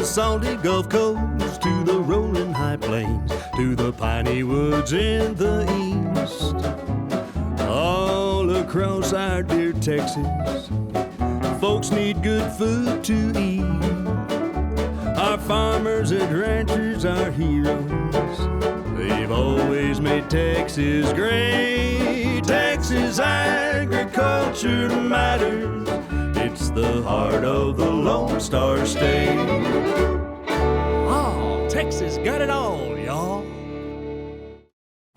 salty Gulf Coast to the rolling high plains, to the piney woods in the east. All across our dear Texas, folks need good food to eat. Our farmers and ranchers are heroes. They've always made Texas great. Texas agriculture matters. It's the heart of the Lone Star State. Oh, Texas got it all, y'all.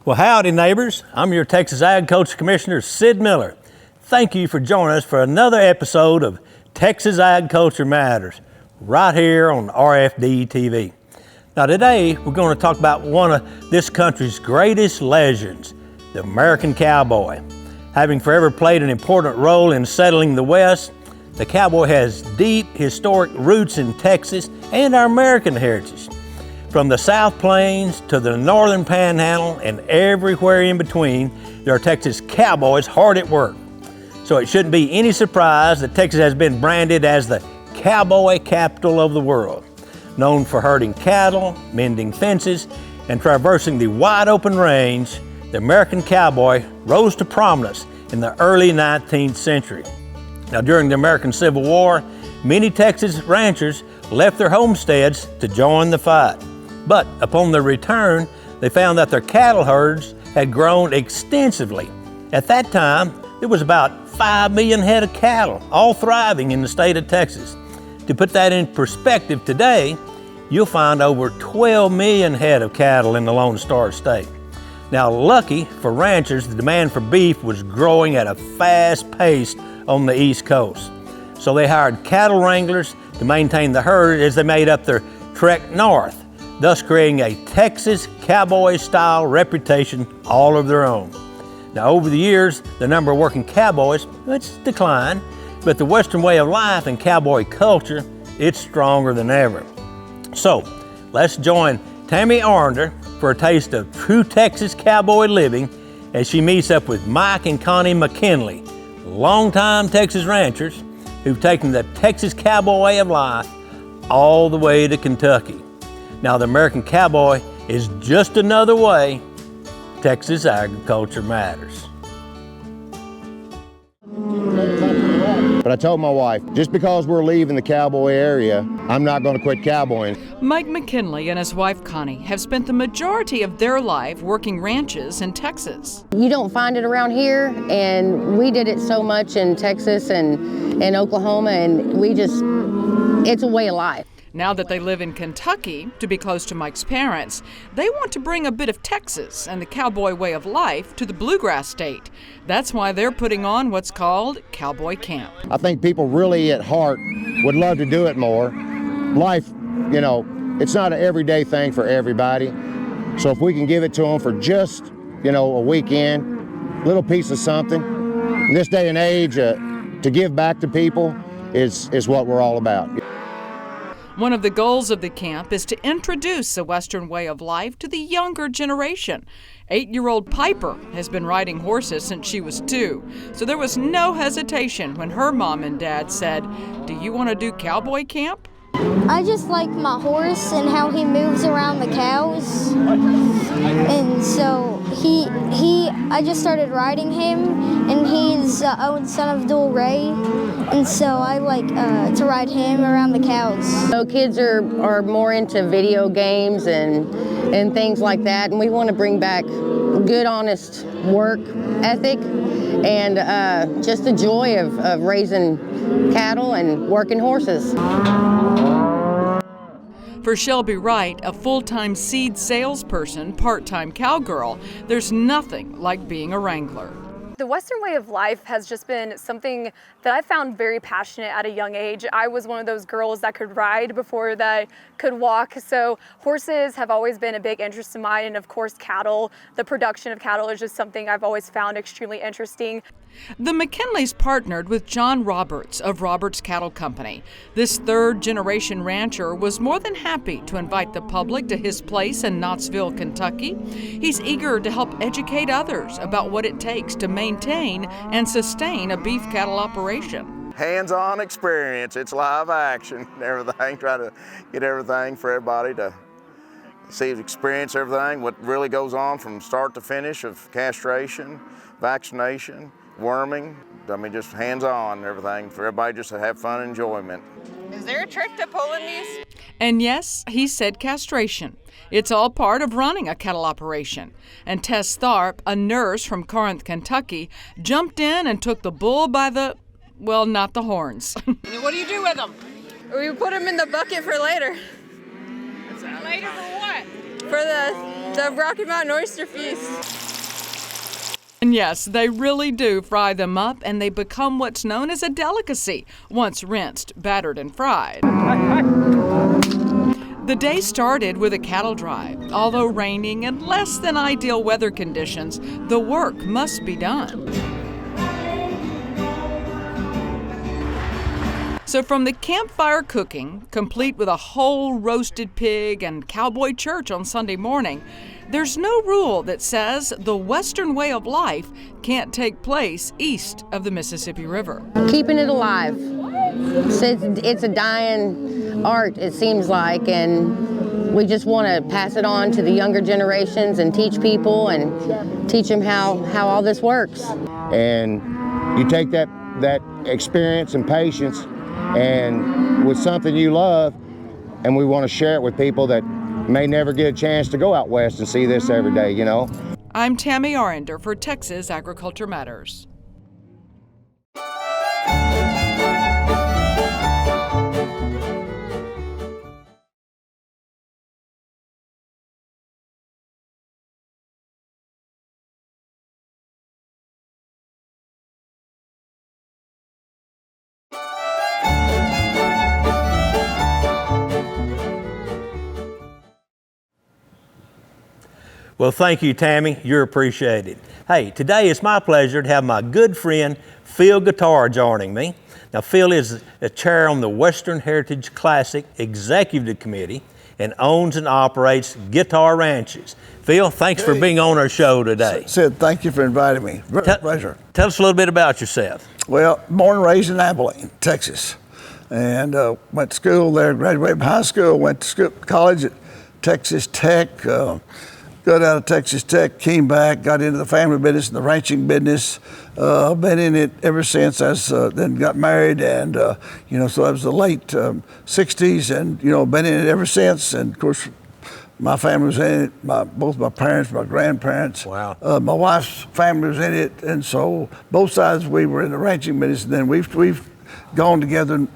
Well, howdy, neighbors. I'm your Texas Agriculture Commissioner, Sid Miller. Thank you for joining us for another episode of Texas Agriculture Matters, right here on RFD-TV. Now today, we're going to talk about one of this country's greatest legends, the American cowboy. Having forever played an important role in settling the West, the cowboy has deep historic roots in Texas and our American heritage. From the South Plains to the Northern Panhandle and everywhere in between, there are Texas cowboys hard at work. So it shouldn't be any surprise that Texas has been branded as the cowboy capital of the world, known for herding cattle, mending fences, and traversing the wide open range. The American cowboy rose to prominence in the early 19th century. Now, during the American Civil War, many Texas ranchers left their homesteads to join the fight. But upon their return, they found that their cattle herds had grown extensively. At that time, there was about 5 million head of cattle, all thriving in the state of Texas. To put that in perspective today, you'll find over 12 million head of cattle in the Lone Star State. Now, lucky for ranchers, the demand for beef was growing at a fast pace on the East Coast. So they hired cattle wranglers to maintain the herd as they made up their trek north, thus creating a Texas cowboy-style reputation all of their own. Now, over the years, the number of working cowboys, it's declined, but the Western way of life and cowboy culture, it's stronger than ever. So, let's join Tammy Arnder for a taste of true Texas cowboy living as she meets up with Mike and Connie McKinley, longtime Texas ranchers who've taken the Texas cowboy way of life all the way to Kentucky. Now, the American cowboy is just another way Texas agriculture matters. But I told my wife, just because we're leaving the cowboy area, I'm not going to quit cowboying. Mike McKinley and his wife Connie have spent the majority of their life working ranches in Texas. You don't find it around here, and we did it so much in Texas and in Oklahoma, and it's a way of life. Now that they live in Kentucky, to be close to Mike's parents, they want to bring a bit of Texas and the cowboy way of life to the bluegrass state. That's why they're putting on what's called Cowboy Camp. I think people really at heart would love to do it more. Life, it's not an everyday thing for everybody. So if we can give it to them for just, a weekend, little piece of something, in this day and age, to give back to people is what we're all about. One of the goals of the camp is to introduce the Western way of life to the younger generation. 8-year-old Piper has been riding horses since she was 2, so there was no hesitation when her mom and dad said, "Do you want to do cowboy camp?" I just like my horse and how he moves around the cows, and so I just started riding him, and he's own son of Dual Ray, and so I like to ride him around the cows. So kids are more into video games and things like that, and we want to bring back good, honest work ethic and just the joy of raising cattle and working horses. For Shelby Wright, a full-time seed salesperson, part-time cowgirl, there's nothing like being a wrangler. The Western way of life has just been something that I found very passionate at a young age. I was one of those girls that could ride before they could walk, so horses have always been a big interest of mine, and of course cattle. The production of cattle is just something I've always found extremely interesting. The McKinleys partnered with John Roberts of Roberts Cattle Company. This third-generation rancher was more than happy to invite the public to his place in Knoxville, Kentucky. He's eager to help educate others about what it takes to maintain and sustain a beef cattle operation. Hands-on experience, it's live action, everything, try to get everything for everybody to see, experience everything, what really goes on from start to finish of castration, vaccination, worming. I mean, just hands-on everything for everybody just to have fun and enjoyment. Is there a trick to pulling these? And yes, he said castration. It's all part of running a cattle operation. And Tess Tharp, a nurse from Corinth, Kentucky, jumped in and took the bull by the, well, not the horns. What do you do with them? We put them in the bucket for later. Later for what? For the Rocky Mountain Oyster Feast. And yes, they really do fry them up, and they become what's known as a delicacy, once rinsed, battered, and fried. The day started with a cattle drive. Although raining and less than ideal weather conditions, the work must be done. So from the campfire cooking, complete with a whole roasted pig and cowboy church on Sunday morning, there's no rule that says the Western way of life can't take place east of the Mississippi River. Keeping it alive. It's a dying art, it seems like, and we just want to pass it on to the younger generations and teach people and teach them how all this works. And you take that experience and patience and with something you love, and we want to share it with people that may never get a chance to go out west and see this every day, you know. I'm Tammy Arender for Texas Agriculture Matters. Well, thank you, Tammy. You're appreciated. Hey, today it's my pleasure to have my good friend Phil Guitar joining me. Now, Phil is a chair on the Western Heritage Classic Executive Committee and owns and operates Guitar Ranches. Phil, thanks for being on our show today. Sid, thank you for inviting me. Pleasure. Tell us a little bit about yourself. Well, born and raised in Abilene, Texas, and went to school there, graduated from high school, went to college at Texas Tech, got out of Texas Tech, came back, got into the family business and the ranching business. Been in it ever since. Then got married, and so that was the late '60s, and been in it ever since. And of course, my family was in it. Both my parents, my grandparents. Wow. My wife's family was in it, and so both sides we were in the ranching business. And then we've gone together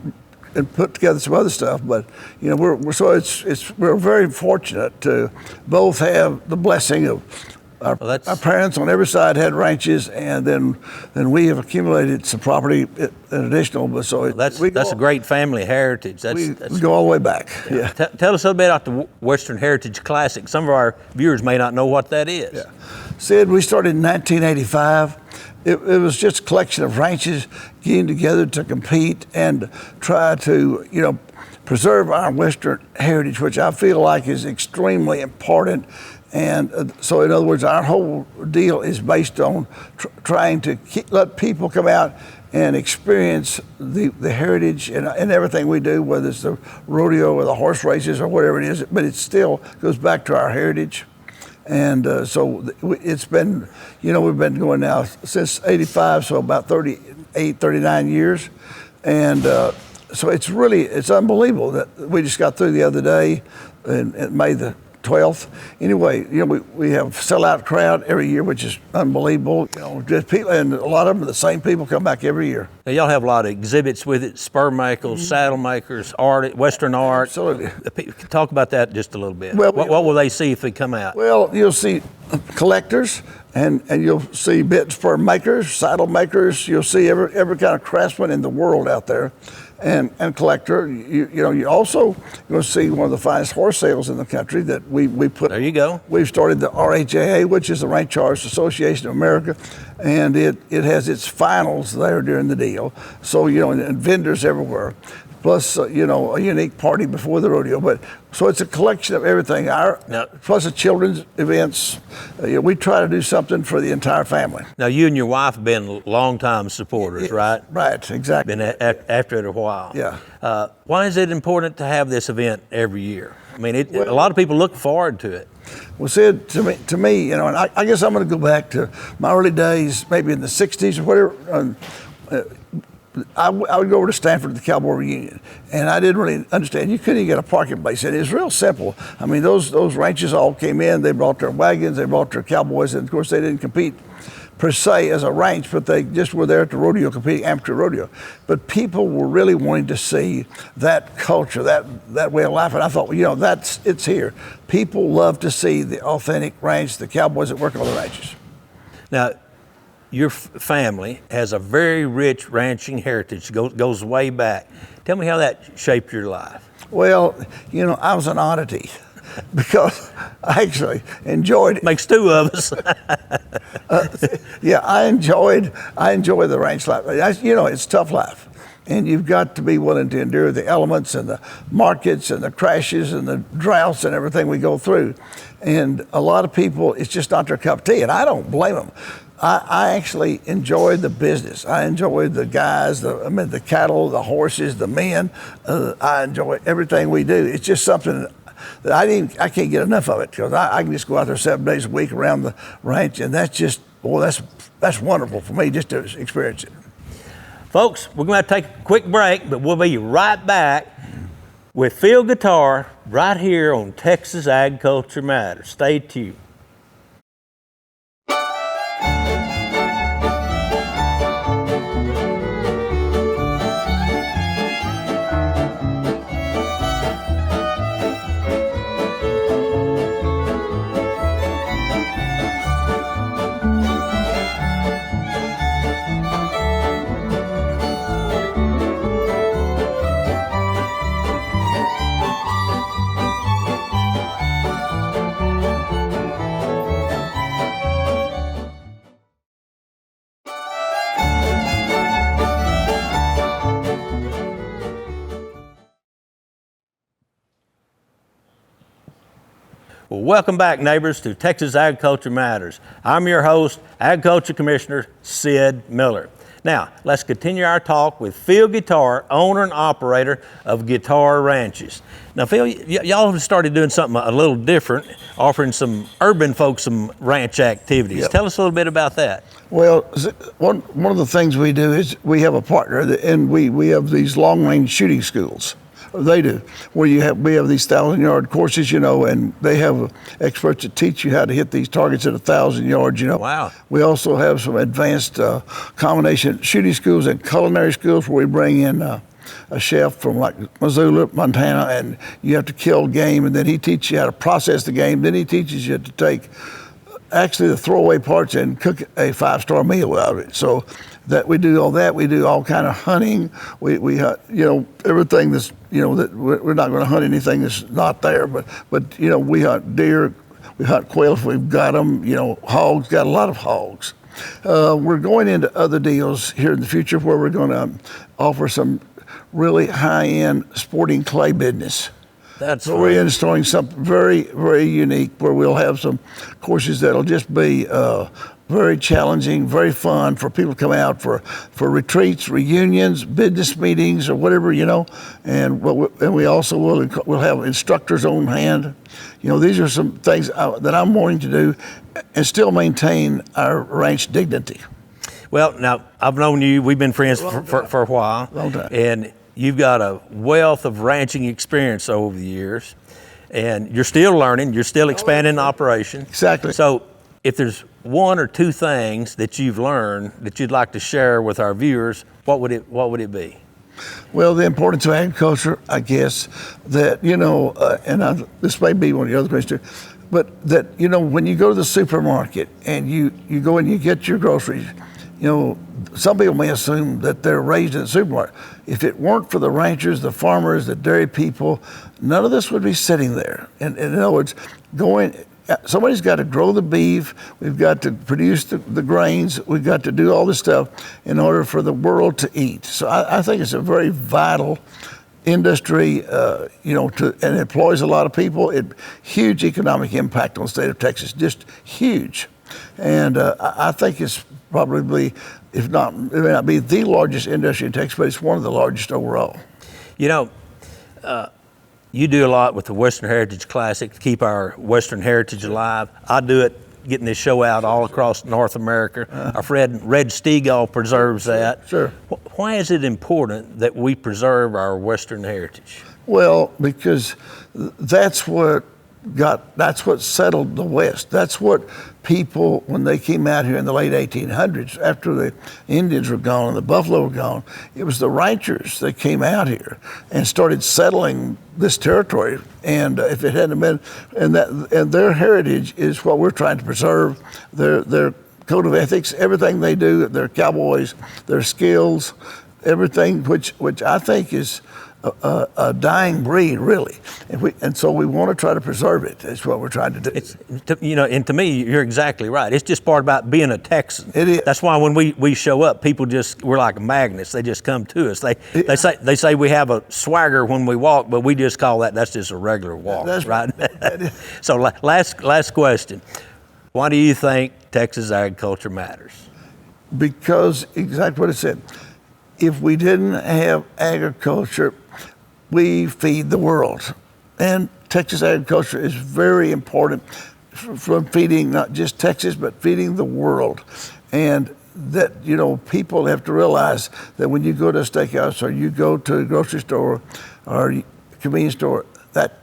and put together some other stuff, but we're very fortunate to both have the blessing of our parents on every side had ranches, and then we have accumulated some property additional. But so that's a great family heritage. We go all the way back. Yeah. Tell us a little bit about the Western Heritage Classic. Some of our viewers may not know what that is. Yeah. Sid, we started in 1985. It was just a collection of ranches getting together to compete and try to, preserve our Western heritage, which I feel like is extremely important. And so, in other words, our whole deal is based on trying to let people come out and experience the heritage and everything we do, whether it's the rodeo or the horse races or whatever it is, but it still goes back to our heritage. And so it's been, we've been going now since '85, so about 38, 39 years. And so it's unbelievable that we just got through the other day in May the 12th. Anyway, we have a sellout crowd every year, which is unbelievable. Just people, and a lot of them, the same people come back every year. Now, y'all have a lot of exhibits with it: spur makers, saddle makers, art, Western art. Absolutely. Talk about that just a little bit. Well, what will they see if they come out? Well, you'll see collectors, and you'll see bit spur makers, saddle makers. You'll see every kind of craftsman in the world out there. And collector, you also going to see one of the finest horse sales in the country that we put. There you go. We've started the RHAA, which is the Ranchers Association of America, and it has its finals there during the deal. So and vendors everywhere. plus a unique party before the rodeo. But so it's a collection of everything. Plus the children's events. We try to do something for the entire family. Now, you and your wife have been longtime supporters, right? Right, exactly. Been after it a while. Yeah. Why is it important to have this event every year? I mean, a lot of people look forward to it. Well, Sid, to me, and I guess I'm going to go back to my early days, maybe in the '60s or whatever. I would go over to Stanford to the Cowboy reunion, and I didn't really understand. You couldn't even get a parking place, and it was real simple. I mean, those ranches all came in. They brought their wagons, they brought their cowboys, and of course they didn't compete per se as a ranch, but they just were there at the rodeo competing, amateur rodeo. But people were really wanting to see that culture, that way of life, and I thought, it's here. People love to see the authentic ranch, the cowboys that work on the ranches. Now, your family has a very rich ranching heritage, goes way back. Tell me how that shaped your life. Well, I was an oddity because I actually enjoyed it. Makes two of us. I enjoy the ranch life. It's a tough life. And you've got to be willing to endure the elements and the markets and the crashes and the droughts and everything we go through. And a lot of people, it's just not their cup of tea, and I don't blame them. I actually enjoyed the business. I enjoyed the guys, the cattle, the horses, the men. I enjoy everything we do. It's just something that I can't get enough of it, because I can just go out there 7 days a week around the ranch, and that's just, that's wonderful for me just to experience it. Folks, we're going to take a quick break, but we'll be right back with field guitar right here on Texas Agriculture Matters. Stay tuned. Well, welcome back, neighbors, to Texas Agriculture Matters. I'm your host, Agriculture Commissioner Sid Miller. Now, let's continue our talk with Phil Guitar, owner and operator of Guitar Ranches. Now, Phil, y'all have started doing something a little different, offering some urban folks some ranch activities. Yep. Tell us a little bit about that. Well, one of the things we do is we have a partner, and we have these long-range shooting schools. They do, where we have these 1,000-yard courses, and they have experts that teach you how to hit these targets at 1,000 yards, Wow. We also have some advanced combination shooting schools and culinary schools where we bring in a chef from like Missoula, Montana, and you have to kill game, and then he teaches you how to process the game. Then he teaches you to take actually the throwaway parts and cook a 5-star meal out of it. So that we do all that. We do all kind of hunting. We hunt, everything that's, that we're not going to hunt anything that's not there. But we hunt deer, we hunt quail if we've got them. Hogs, got a lot of hogs. We're going into other deals here in the future where we're going to offer some really high-end sporting clay business. That's so we're installing something very, very unique where we'll have some courses that'll just be very challenging, very fun for people to come out for retreats, reunions, business meetings, or whatever, And we also will have instructors on hand. These are some things that I'm wanting to do and still maintain our ranch dignity. Well, now, I've known you, we've been friends for a while. Long time. And you've got a wealth of ranching experience over the years, and you're still learning, you're still expanding the operation. Exactly. So if there's one or two things that you've learned that you'd like to share with our viewers, what would it be? Well, the importance of agriculture, I guess, that, this may be one of the other questions, but that, when you go to the supermarket and you go and you get your groceries, some people may assume that they're raised in the supermarket. If it weren't for the ranchers, the farmers, the dairy people, none of this would be sitting there. And in other words, somebody's got to grow the beef, we've got to produce the grains, we've got to do all this stuff in order for the world to eat. So I think it's a very vital industry, and employs a lot of people. Huge economic impact on the state of Texas, just huge. And I think it's probably, if not, it may not be the largest industry in Texas, but it's one of the largest overall. You know, you do a lot with the Western Heritage Classic to keep our Western heritage alive. I do it getting this show out all across North America. Our friend Red Stegall preserves that. Sure. Why is it important that we preserve our Western heritage? Well, because that's what settled the West. That's what people, when they came out here in the late 1800s, after the Indians were gone and the buffalo were gone, it was the ranchers that came out here and started settling this territory. And if it hadn't been, and their heritage is what we're trying to preserve. Their code of ethics, everything they do, their cowboys, their skills, everything, which I think is a dying breed, really, and so we want to try to preserve it. That's what we're trying to do. And to me, you're exactly right. It's just part about being a Texan. It is. That's why when we show up, people we're like magnets. They just come to us. They say we have a swagger when we walk, but we just call that's just a regular walk, that's right? So last question. Why do you think Texas agriculture matters? Because exactly what it said. If we didn't have agriculture, we feed the world. And Texas agriculture is very important from feeding not just Texas, but feeding the world. And that, people have to realize that when you go to a steakhouse or you go to a grocery store or a convenience store, that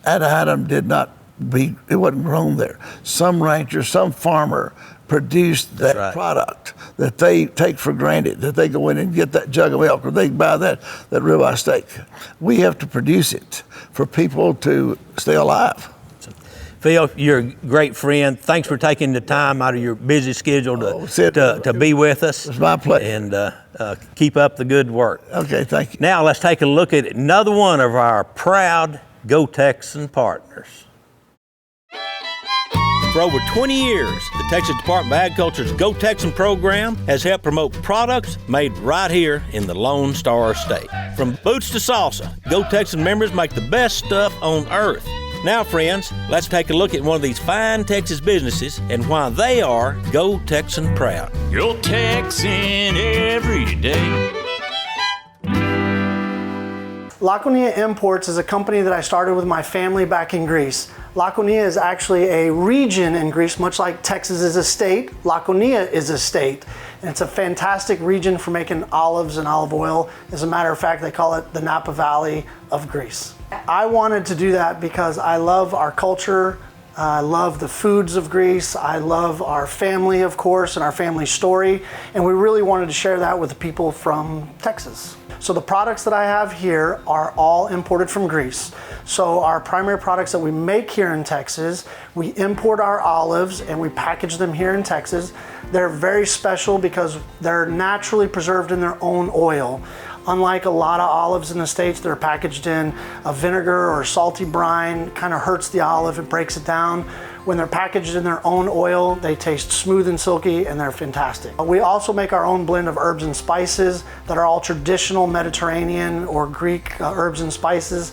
item it wasn't grown there. Some rancher, some farmer produced that product that they take for granted, that they go in and get that jug of milk or they buy that ribeye steak. We have to produce it for people to stay alive. Phil, you're a great friend. Thanks for taking the time out of your busy schedule to be with us. It's my pleasure. And keep up the good work. Okay, thank you. Now let's take a look at another one of our proud Go Texan partners. For over 20 years, the Texas Department of Agriculture's Go Texan program has helped promote products made right here in the Lone Star State. From boots to salsa, Go Texan members make the best stuff on earth. Now, friends, let's take a look at one of these fine Texas businesses and why they are Go Texan proud. Go Texan every day. Laconia Imports is a company that I started with my family back in Greece. Laconia is actually a region in Greece, much like Texas is a state. Laconia is a state. And it's a fantastic region for making olives and olive oil. As a matter of fact, they call it the Napa Valley of Greece. I wanted to do that because I love our culture. I love the foods of Greece. I love our family, of course, and our family story. And we really wanted to share that with the people from Texas. So the products that I have here are all imported from Greece. So our primary products that we make here in Texas, we import our olives and we package them here in Texas. They're very special because they're naturally preserved in their own oil. Unlike a lot of olives in the States that are packaged in a vinegar or salty brine, kind of hurts the olive, it breaks it down. When they're packaged in their own oil, they taste smooth and silky and they're fantastic. We also make our own blend of herbs and spices that are all traditional Mediterranean or Greek herbs and spices.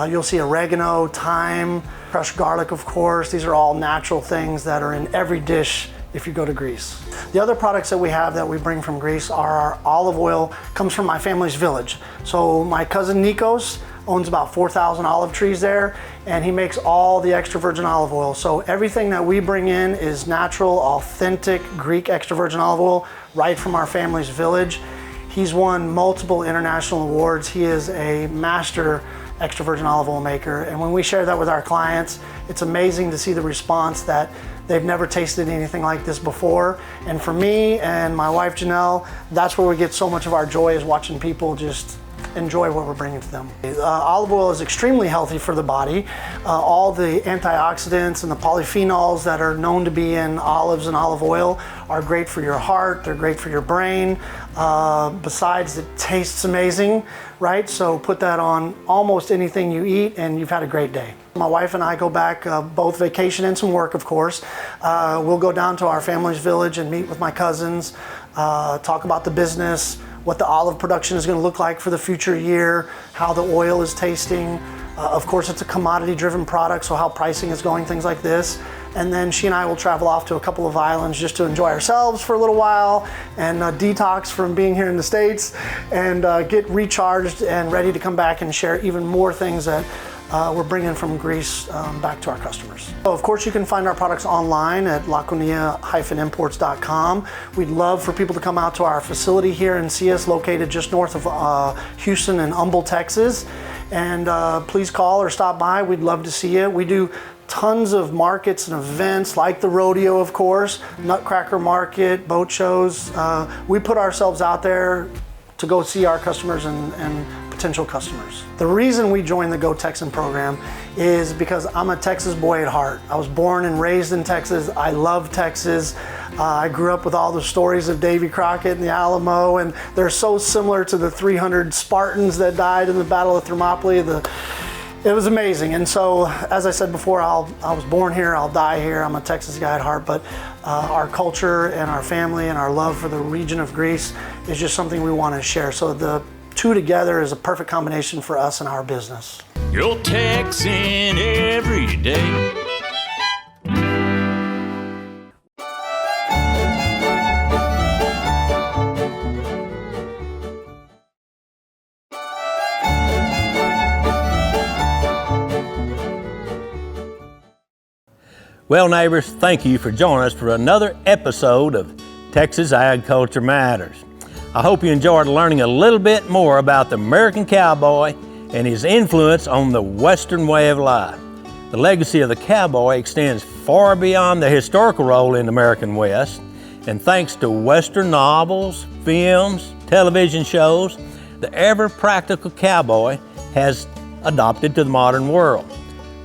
You'll see oregano, thyme, crushed garlic, of course. These are all natural things that are in every dish if you go to Greece. The other products that we have that we bring from Greece are our olive oil, comes from my family's village. So my cousin Nikos owns about 4,000 olive trees there, and he makes all the extra virgin olive oil. So everything that we bring in is natural, authentic Greek extra virgin olive oil, right from our family's village. He's won multiple international awards. He is a master extra virgin olive oil maker. And when we share that with our clients, it's amazing to see the response that they've never tasted anything like this before. And for me and my wife Janelle, that's where we get so much of our joy, is watching people just enjoy what we're bringing to them. Olive oil is extremely healthy for the body. All the antioxidants and the polyphenols that are known to be in olives and olive oil are great for your heart, they're great for your brain. Besides, it tastes amazing, right? So put that on almost anything you eat and you've had a great day. My wife and I go back, both vacation and some work, of course. We'll go down to our family's village and meet with my cousins, talk about the business, what the olive production is going to look like for the future year, how the oil is tasting. Of course, it's a commodity-driven product, so how pricing is going, things like this. And then she and I will travel off to a couple of islands just to enjoy ourselves for a little while and detox from being here in the States and get recharged and ready to come back and share even more things that we're bringing from Greece back to our customers. So of course, you can find our products online at laconia-imports.com. We'd love for people to come out to our facility here and see us, located just north of Houston and Humble, Texas. And please call or stop by. We'd love to see you. We do tons of markets and events like the rodeo, of course, Nutcracker Market, boat shows. We put ourselves out there to go see our customers and potential customers. The reason we joined the Go Texan program is because I'm a Texas boy at heart. I was born and raised in Texas. I love Texas. I grew up with all the stories of Davy Crockett and the Alamo, and they're so similar to the 300 Spartans that died in the Battle of Thermopylae. It was amazing. And so, as I said before, I was born here, I'll die here. I'm a Texas guy at heart, but our culture and our family and our love for the region of Greece is just something we want to share. So the two together is a perfect combination for us and our business. You're Texan every day. Well, neighbors, thank you for joining us for another episode of Texas Agriculture Matters. I hope you enjoyed learning a little bit more about the American cowboy and his influence on the Western way of life. The legacy of the cowboy extends far beyond the historical role in the American West, and thanks to Western novels, films, television shows, the ever-practical cowboy has adopted to the modern world.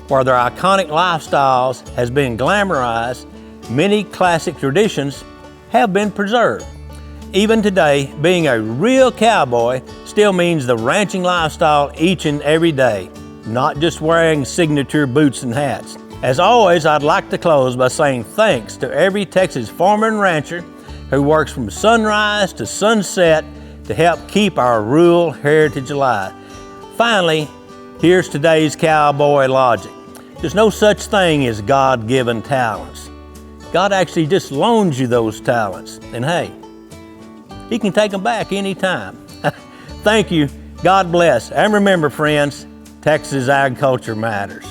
Where their iconic lifestyles has been glamorized, many classic traditions have been preserved. Even today, being a real cowboy still means the ranching lifestyle each and every day, not just wearing signature boots and hats. As always, I'd like to close by saying thanks to every Texas farmer and rancher who works from sunrise to sunset to help keep our rural heritage alive. Finally, here's today's cowboy logic. There's no such thing as God-given talents. God actually just loans you those talents. And hey, He can take them back anytime. Thank you. God bless. And remember, friends, Texas agriculture matters.